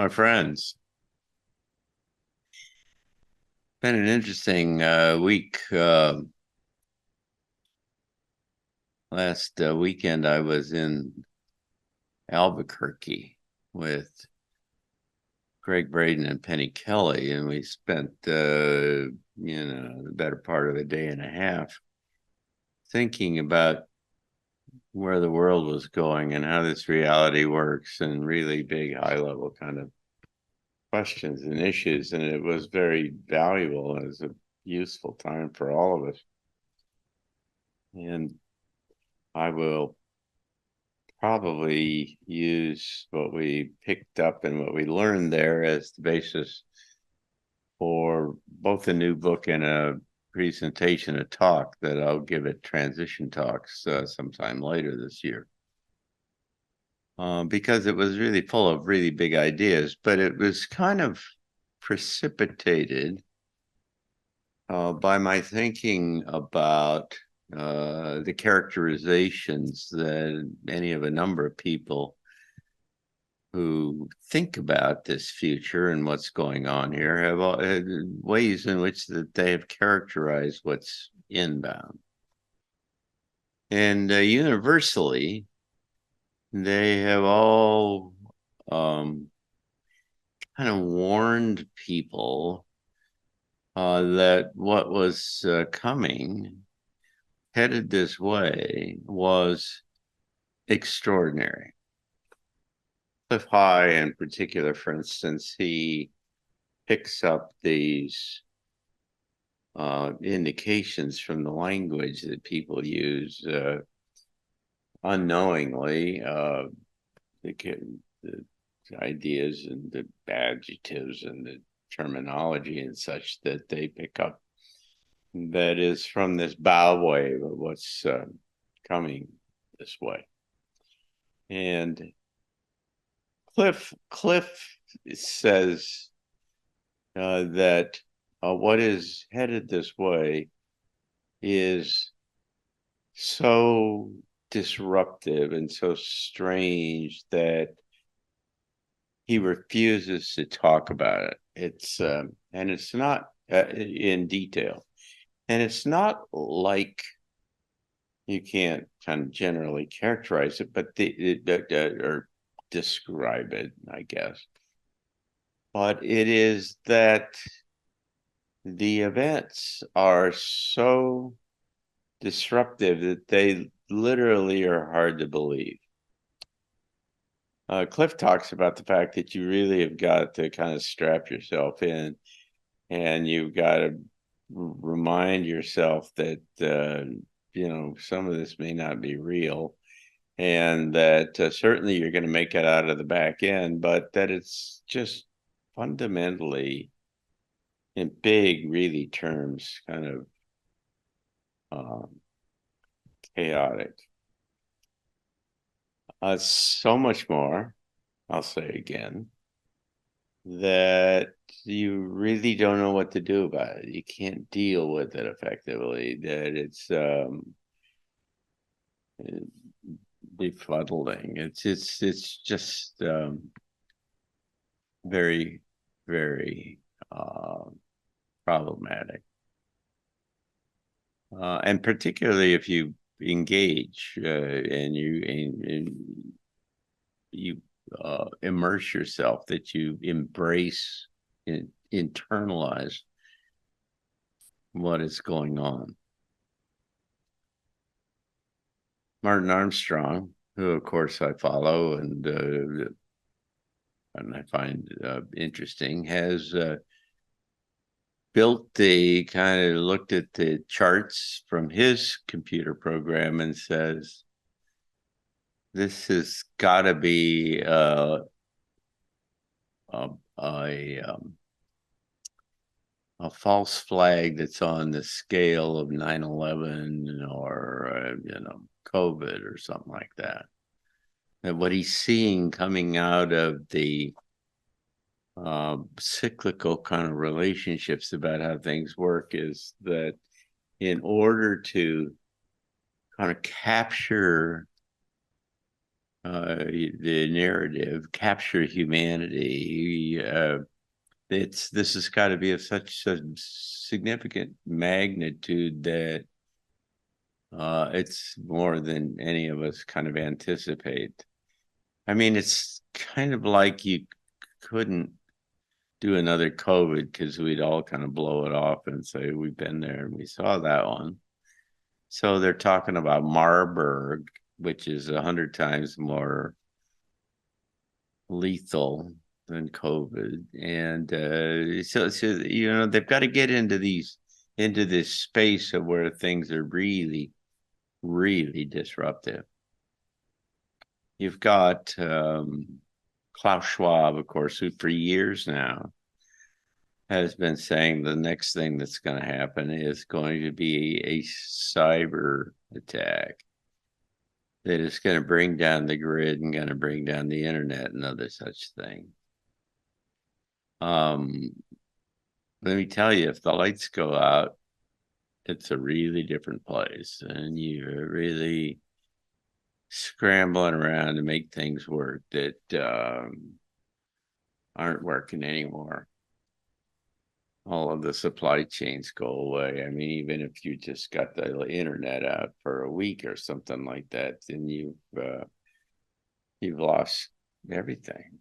My friends, been an interesting week. Last weekend, I was in Albuquerque with Greg Braden and Penny Kelly, and we spent, the better part of a day and a half thinking about where the world was going and how this reality works, and really big, high-level kind of questions and issues. And it was very valuable as a useful time for all of us. And I will probably use what we picked up and what we learned there as the basis for both a new book and a presentation, a talk that I'll give at Transition Talks sometime later this year. Because it was really full of really big ideas, but it was kind of precipitated by my thinking about the characterizations that any of a number of people who think about this future and what's going on here have ways in which that they have characterized what's inbound. And universally, they have all kind of warned people that what was coming, headed this way, was extraordinary. Cliff High, in particular, for instance, he picks up these indications from the language that people use unknowingly, the ideas and the adjectives and the terminology and such that they pick up that is from this bow wave of what's coming this way. And Cliff says that what is headed this way is so disruptive and so strange that he refuses to talk about it. And it's not in detail, and it's not like you can't kind of generally characterize it, but or describe it, I guess. But it is that the events are so disruptive that they literally are hard to believe. Cliff talks about the fact that you really have got to kind of strap yourself in, and you've got to remind yourself that some of this may not be real, and that certainly you're going to make it out of the back end, but that it's just fundamentally, in big, really terms, kind of chaotic. So much more, I'll say again, that you really don't know what to do about it. You can't deal with it effectively, that it's befuddling. It's just very, very problematic. And particularly if you engage and you immerse yourself, that you embrace and internalize what is going on. Martin Armstrong, who of course I follow and I find interesting, has built the kind of looked at the charts from his computer program and says, this has got to be a false flag that's on the scale of 9/11 or COVID or something like that. That what he's seeing coming out of the cyclical kind of relationships about how things work is that in order to kind of capture the narrative, capture humanity. This has got to be of such a significant magnitude that it's more than any of us kind of anticipate. I mean, it's kind of like you couldn't do another COVID because we'd all kind of blow it off and say we've been there and we saw that one. So they're talking about Marburg, which is 100 times more lethal than COVID, and so you know they've got to get into this space of where things are really disruptive. You've got Klaus Schwab, of course, who for years now has been saying the next thing that's going to happen is going to be a cyber attack that is going to bring down the grid and going to bring down the internet and other such things. Let me tell you, if the lights go out, it's a really different place, and you're really scrambling around to make things work that aren't working anymore. All of the supply chains go away. I mean, even if you just got the internet out for a week or something like that, then you've lost everything.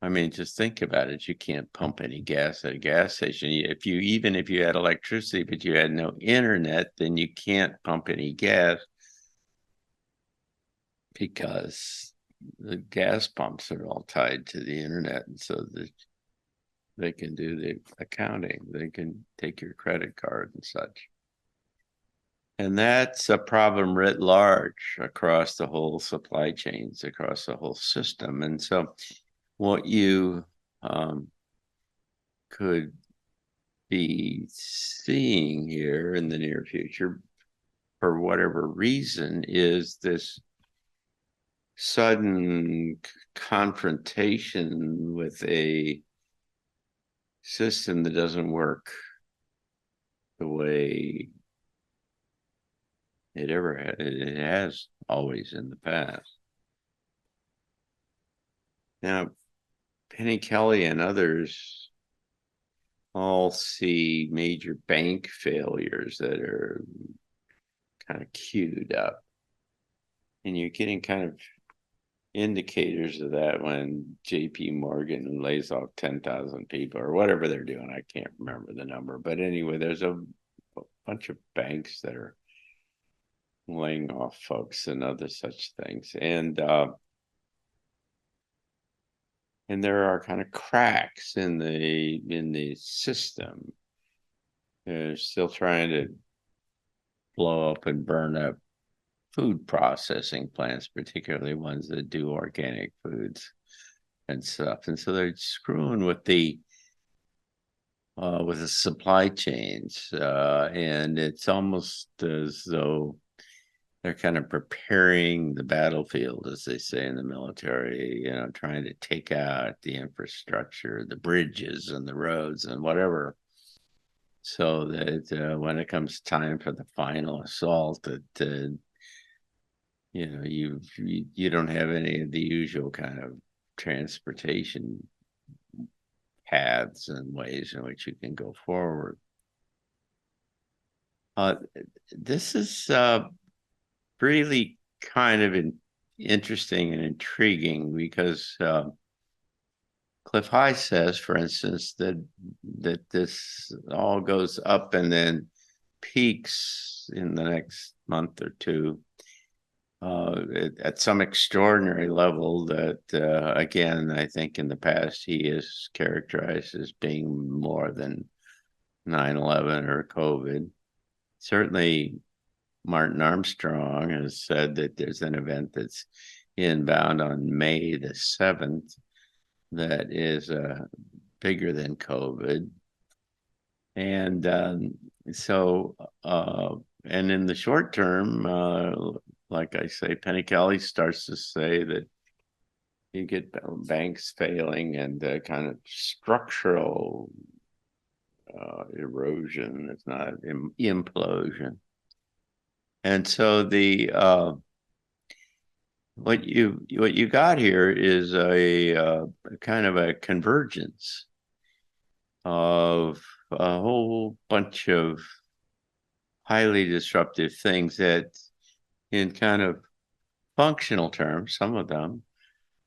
I mean, just think about it. You can't pump any gas at a gas station. Even if you had electricity, but you had no internet, then you can't pump any gas because the gas pumps are all tied to the internet, and so they can do the accounting. They can take your credit card and such. And that's a problem writ large across the whole supply chains, across the whole system. And so what you could be seeing here in the near future, for whatever reason, is this sudden confrontation with a system that doesn't work the way it has always in the past. Now, Penny Kelly and others all see major bank failures that are kind of queued up. And you're getting kind of indicators of that when JP Morgan lays off 10,000 people or whatever they're doing. I can't remember the number. But anyway, there's a bunch of banks that are laying off folks and other such things. And there are kind of cracks in the system. They're still trying to blow up and burn up food processing plants, particularly ones that do organic foods and stuff. And so they're screwing with the supply chains, and it's almost as though they're kind of preparing the battlefield, as they say in the military, you know, trying to take out the infrastructure, the bridges and the roads and whatever, so that when it comes time for the final assault, that you know you don't have any of the usual kind of transportation paths and ways in which you can go forward. This is really kind of interesting and intriguing because Cliff High says, for instance, that this all goes up and then peaks in the next month or two at some extraordinary level that, again, I think in the past he is characterized as being more than 9/11 or COVID. Certainly, Martin Armstrong has said that there's an event that's inbound on May the 7th that is bigger than COVID. And and in the short term, like I say, Penny Kelly starts to say that you get banks failing and kind of structural erosion. It's not implosion. And so what you got here is a kind of a convergence of a whole bunch of highly disruptive things that, in kind of functional terms, some of them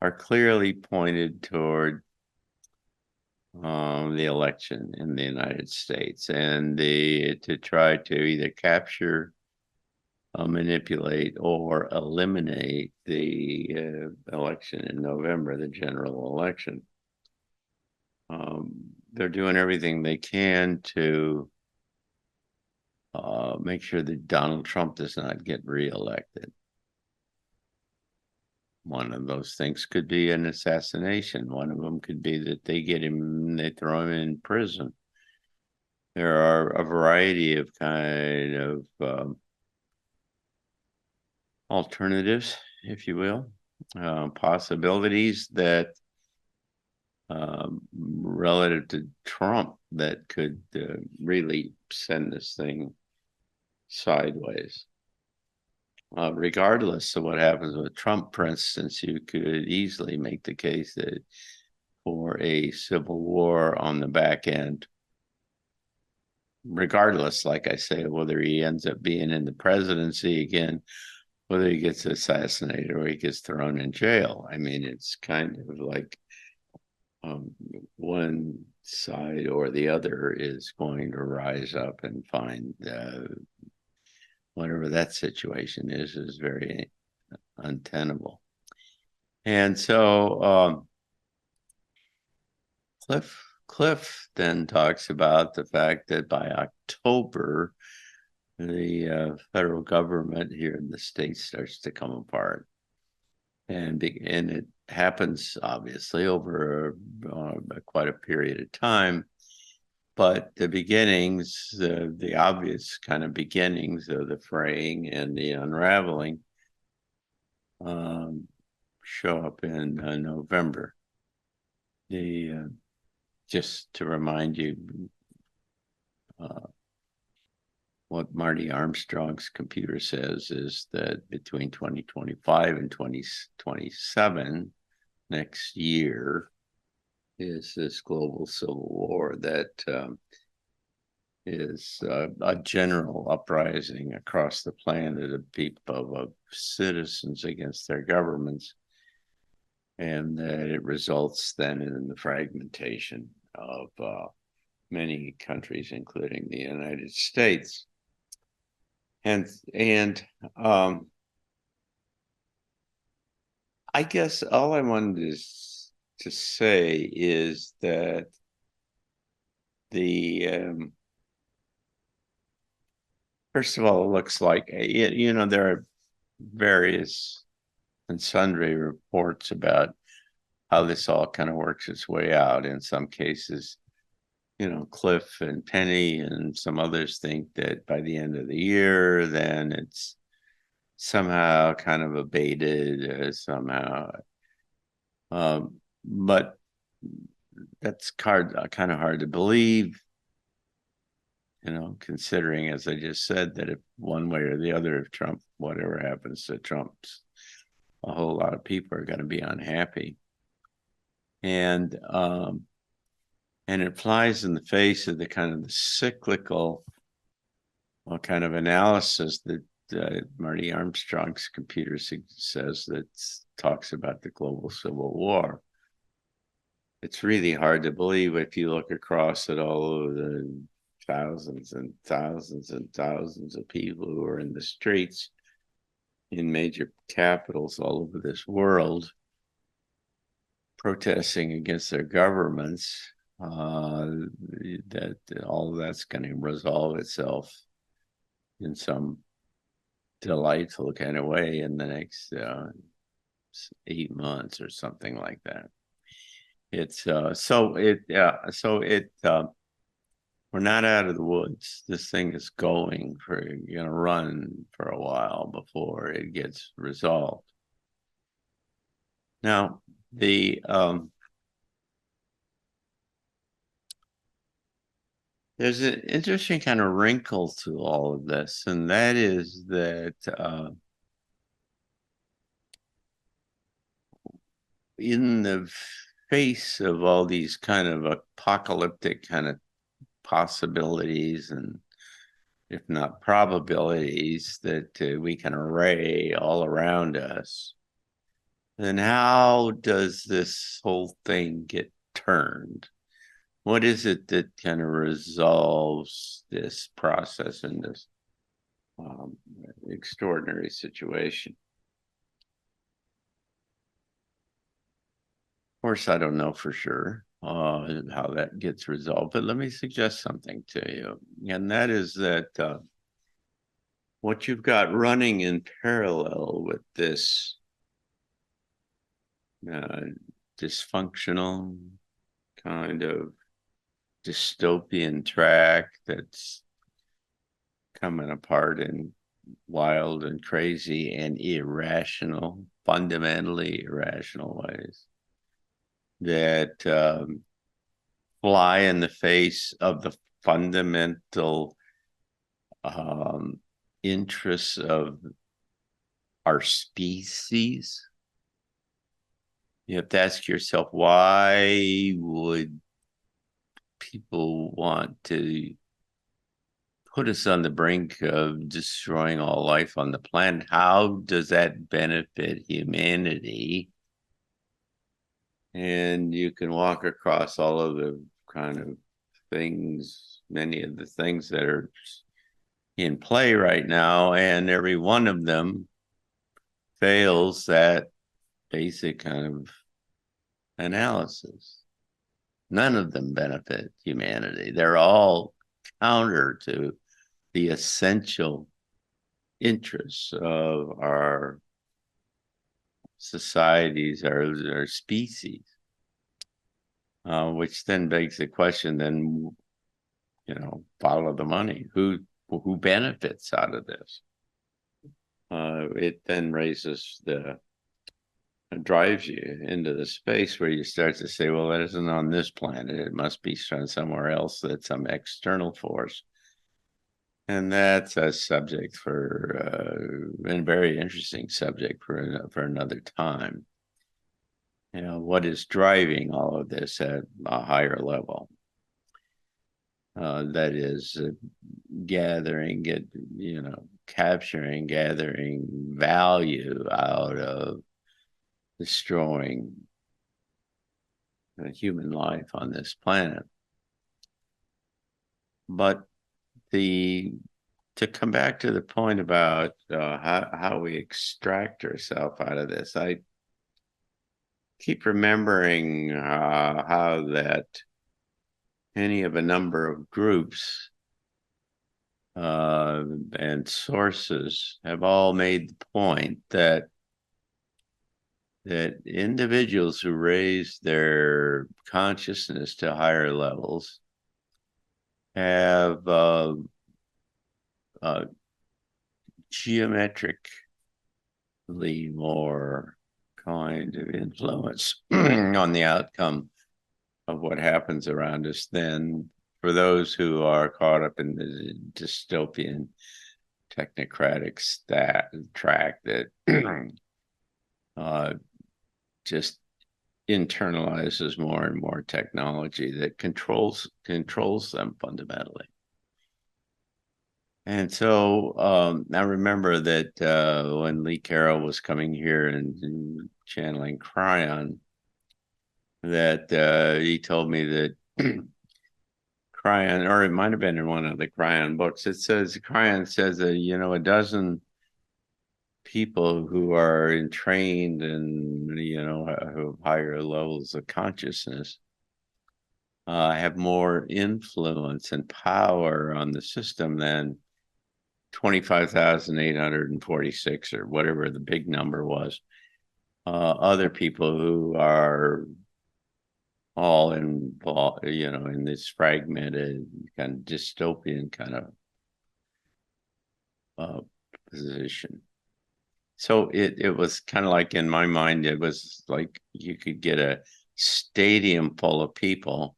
are clearly pointed toward the election in the United States and to try to either capture, manipulate, or eliminate the election in November, the general election. They're doing everything they can to make sure that Donald Trump does not get reelected. One of those things could be an assassination. One of them could be that they get him, they throw him in prison. There are a variety of kind of alternatives, if you will, possibilities that relative to Trump that could really send this thing sideways. Regardless of what happens with Trump, for instance, you could easily make the case that for a civil war on the back end, regardless, like I say, whether he ends up being in the presidency again, whether he gets assassinated or he gets thrown in jail. I mean, it's kind of like one side or the other is going to rise up and find whatever that situation is very untenable. And so Cliff then talks about the fact that by October, the federal government here in the States starts to come apart. And it happens obviously over quite a period of time. But the beginnings, the obvious kind of beginnings of the fraying and the unraveling show up in November. Just to remind you, what Marty Armstrong's computer says is that between 2025 and 2027, next year, is this global civil war that is a general uprising across the planet of people, of citizens against their governments, and that it results then in the fragmentation of many countries, including the United States. And I guess all I wanted to say is that the first of all, it looks like there are various and sundry reports about how this all kind of works its way out. In some cases, Cliff and Penny and some others think that by the end of the year, then it's somehow kind of abated somehow. But that's kind of hard to believe, considering, as I just said, that if one way or the other, if Trump, whatever happens to Trump's, a whole lot of people are going to be unhappy. And it flies in the face of the kind of the cyclical kind of analysis that Marty Armstrong's computer says that talks about the global civil war. It's really hard to believe if you look across at all of the thousands and thousands and thousands of people who are in the streets in major capitals all over this world protesting against their governments, that all of that's going to resolve itself in some delightful kind of way in the next 8 months or something like that. It's we're not out of the woods. This thing is going to run for a while before it gets resolved. Now, there's an interesting kind of wrinkle to all of this, and that is that in the face of all these kind of apocalyptic kind of possibilities and if not probabilities that we can array all around us, then how does this whole thing get turned? What is it that kind of resolves this process in this extraordinary situation? Of course, I don't know for sure how that gets resolved, but let me suggest something to you, and that is that what you've got running in parallel with this uh, dysfunctional kind of dystopian track that's coming apart in wild and crazy and irrational, fundamentally irrational ways that fly in the face of the fundamental interests of our species. You have to ask yourself, why would people want to put us on the brink of destroying all life on the planet? How does that benefit humanity? And you can walk across all of the kind of things, many of the things that are in play right now, and every one of them fails that basic kind of analysis. None of them benefit humanity. They're all counter to the essential interests of our societies, our species, which then begs the question, then, follow the money. Who benefits out of this? It then drives you into the space where you start to say, well, that isn't on this planet. It must be somewhere else. That's some external force. And that's a subject a very interesting subject for another time. What is driving all of this at a higher level? That is gathering value out of destroying human life on this planet. But to come back to the point about how we extract ourselves out of this, I keep remembering how that any of a number of groups and sources have all made the point that individuals who raise their consciousness to higher levels have geometrically more kind of influence on the outcome of what happens around us than for those who are caught up in the dystopian technocratic track that just internalizes more and more technology that controls them fundamentally. And so I remember that when Lee Carroll was coming here and channeling Cryon, that he told me that Cryon, or it might have been in one of the Cryon books, Cryon says that, a dozen people who are trained and, have higher levels of consciousness have more influence and power on the system than 25,846 or whatever the big number was. Other people who are all involved, in this fragmented kind of dystopian kind of position. So it was kind of like, in my mind, it was like you could get a stadium full of people,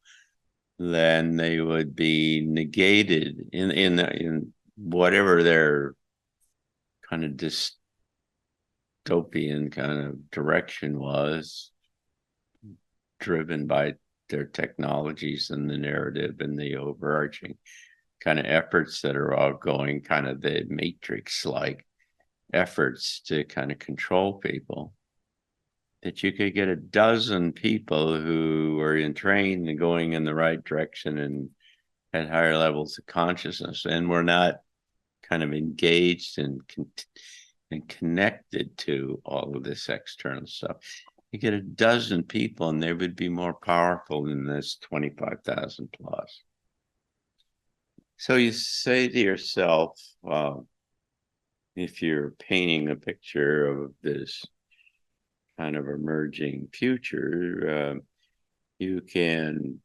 then they would be negated in whatever their kind of dystopian kind of direction was. driven by their technologies and the narrative and the overarching kind of efforts that are all going, kind of the matrix-like efforts to kind of control people, that you could get a dozen people who are trained and going in the right direction and at higher levels of consciousness, and we're not kind of engaged and connected to all of this external stuff. You get a dozen people and they would be more powerful than this 25,000 plus. So you say to yourself, if you're painting a picture of this kind of emerging future, you can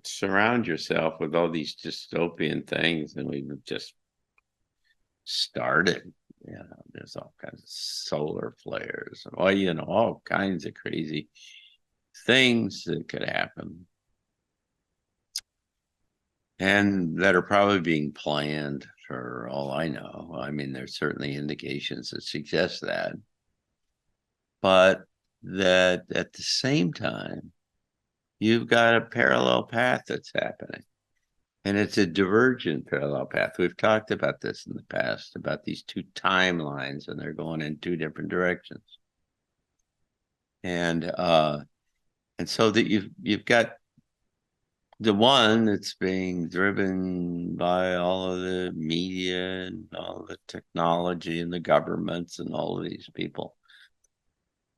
surround yourself with all these dystopian things, and we've just started. You know, there's all kinds of solar flares, well, you know, all kinds of crazy things that could happen, and that are probably being planned for all I know. I mean, there's certainly indications that suggest that, but that at the same time, you've got a parallel path that's happening. And it's a divergent parallel path. We've talked about this in the past, about these two timelines, and they're going in two different directions. And so that you've got the one that's being driven by all of the media and all the technology and the governments and all of these people.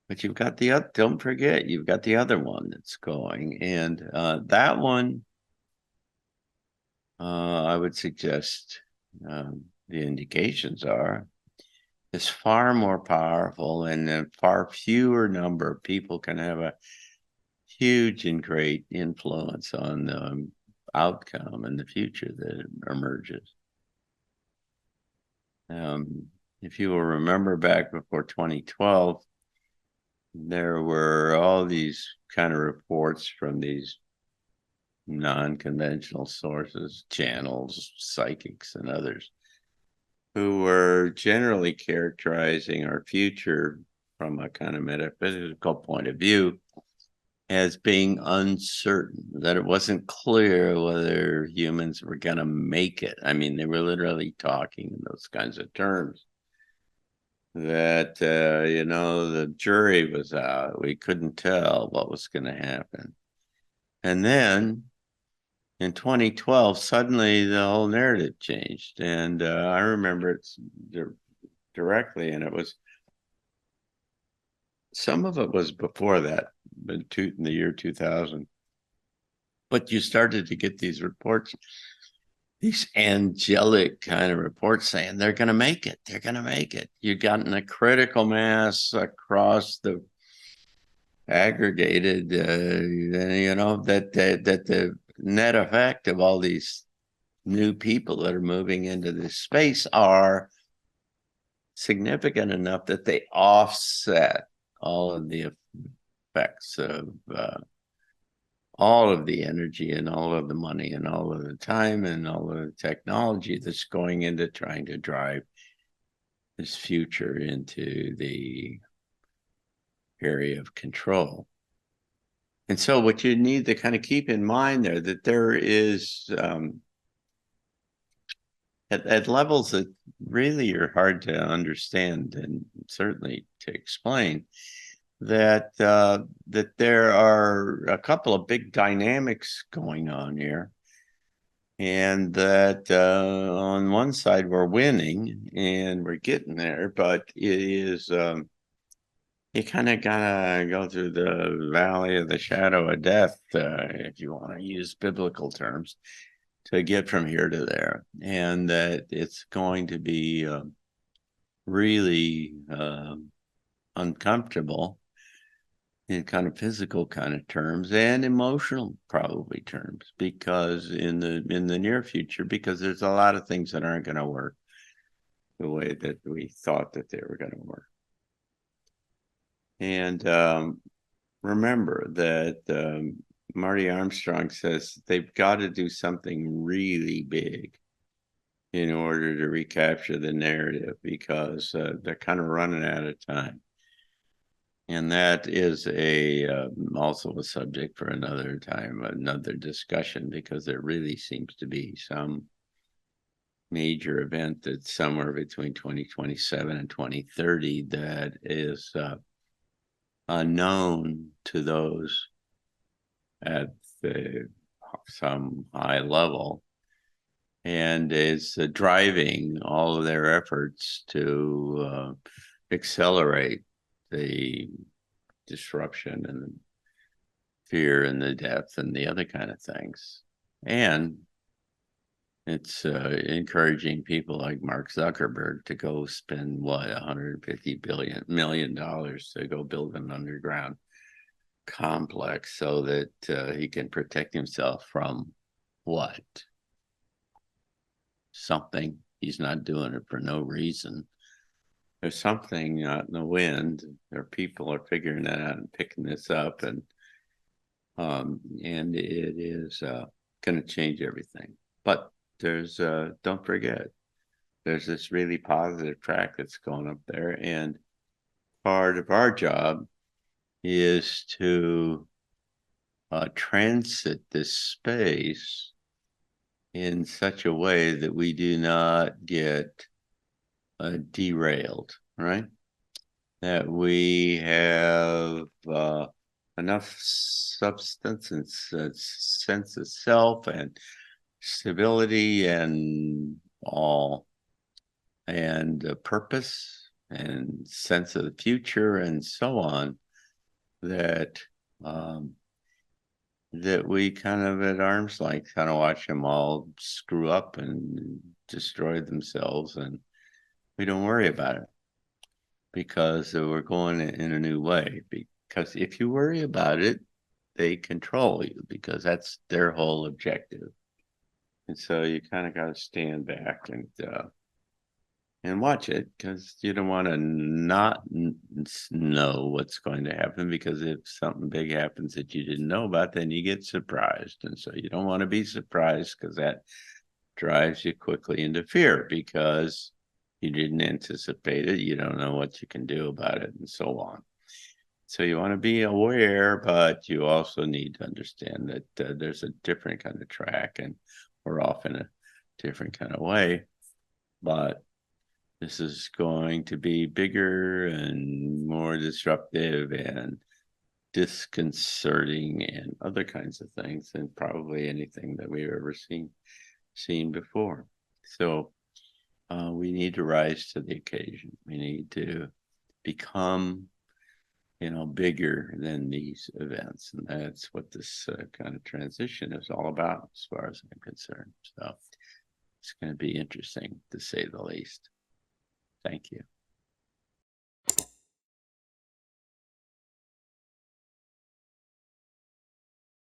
But you've got the other, don't forget, you've got the other one that's going. And that one, I would suggest, the indications are, is far more powerful, and a far fewer number of people can have a huge and great influence on the outcome and the future that emerges. If you will remember back before 2012, there were all these kind of reports from these non-conventional sources, channels, psychics, and others, who were generally characterizing our future from a kind of metaphysical point of view as being uncertain, that it wasn't clear whether humans were going to make it. I mean, they were literally talking in those kinds of terms, that, you know, the jury was out. We couldn't tell what was going to happen. And then in 2012, suddenly the whole narrative changed. And I remember it directly, and it was, some of it was before that, in the year 2000. But you started to get these reports, these angelic kind of reports saying they're going to make it. They're going to make it. You've gotten a critical mass across the aggregated, you know, that the net effect of all these new people that are moving into this space are significant enough that they offset all of the effects of all of the energy and all of the money and all of the time and all of the technology that's going into trying to drive this future into the area of control. And so what you need to kind of keep in mind there, that there is, at levels that really are hard to understand and certainly to explain, that that there are a couple of big dynamics going on here, and that on one side we're winning and we're getting there, but it is, you kind of gotta go through the valley of the shadow of death, if you want to use biblical terms, to get from here to there, and that it's going to be really uncomfortable in kind of physical kind of terms and emotional probably terms, because in the near future, because there's a lot of things that aren't going to work the way that we thought that they were going to work. And remember that Marty Armstrong says they've got to do something really big in order to recapture the narrative, because they're kind of running out of time. And that is also a subject for another time, another discussion, because there really seems to be some major event that's somewhere between 2027 and 2030 that is unknown to those at some high level, and is driving all of their efforts to accelerate the disruption and fear and the depth and the other kind of things. And it's encouraging people like Mark Zuckerberg to go spend what, $150 million to go build an underground complex so that he can protect himself from what? Something. He's not doing it for no reason. There's something out in the wind. There people are figuring that out and picking this up, and it is going to change everything. But there's don't forget, there's this really positive track that's going up there, and part of our job is to transit this space in such a way that we do not get derailed, right? That we have enough substance and sense of self and stability and all, and purpose and sense of the future and so on, that that we kind of at arm's length kind of watch them all screw up and destroy themselves, and we don't worry about it because we're going in a new way. Because if you worry about it, they control you, because that's their whole objective. And so you kind of got to stand back and watch it, because you don't want to not know what's going to happen, because if something big happens that you didn't know about, then you get surprised. And so you don't want to be surprised, because that drives you quickly into fear, because you didn't anticipate it, you don't know what you can do about it, and so on. So you want to be aware, but you also need to understand that there's a different kind of track, and we're off in a different kind of way. But this is going to be bigger and more disruptive and disconcerting and other kinds of things than probably anything that we've ever seen before. So we need to rise to the occasion. We need to become, bigger than these events. And that's what this kind of transition is all about, as far as I'm concerned. So it's going to be interesting, to say the least. Thank you.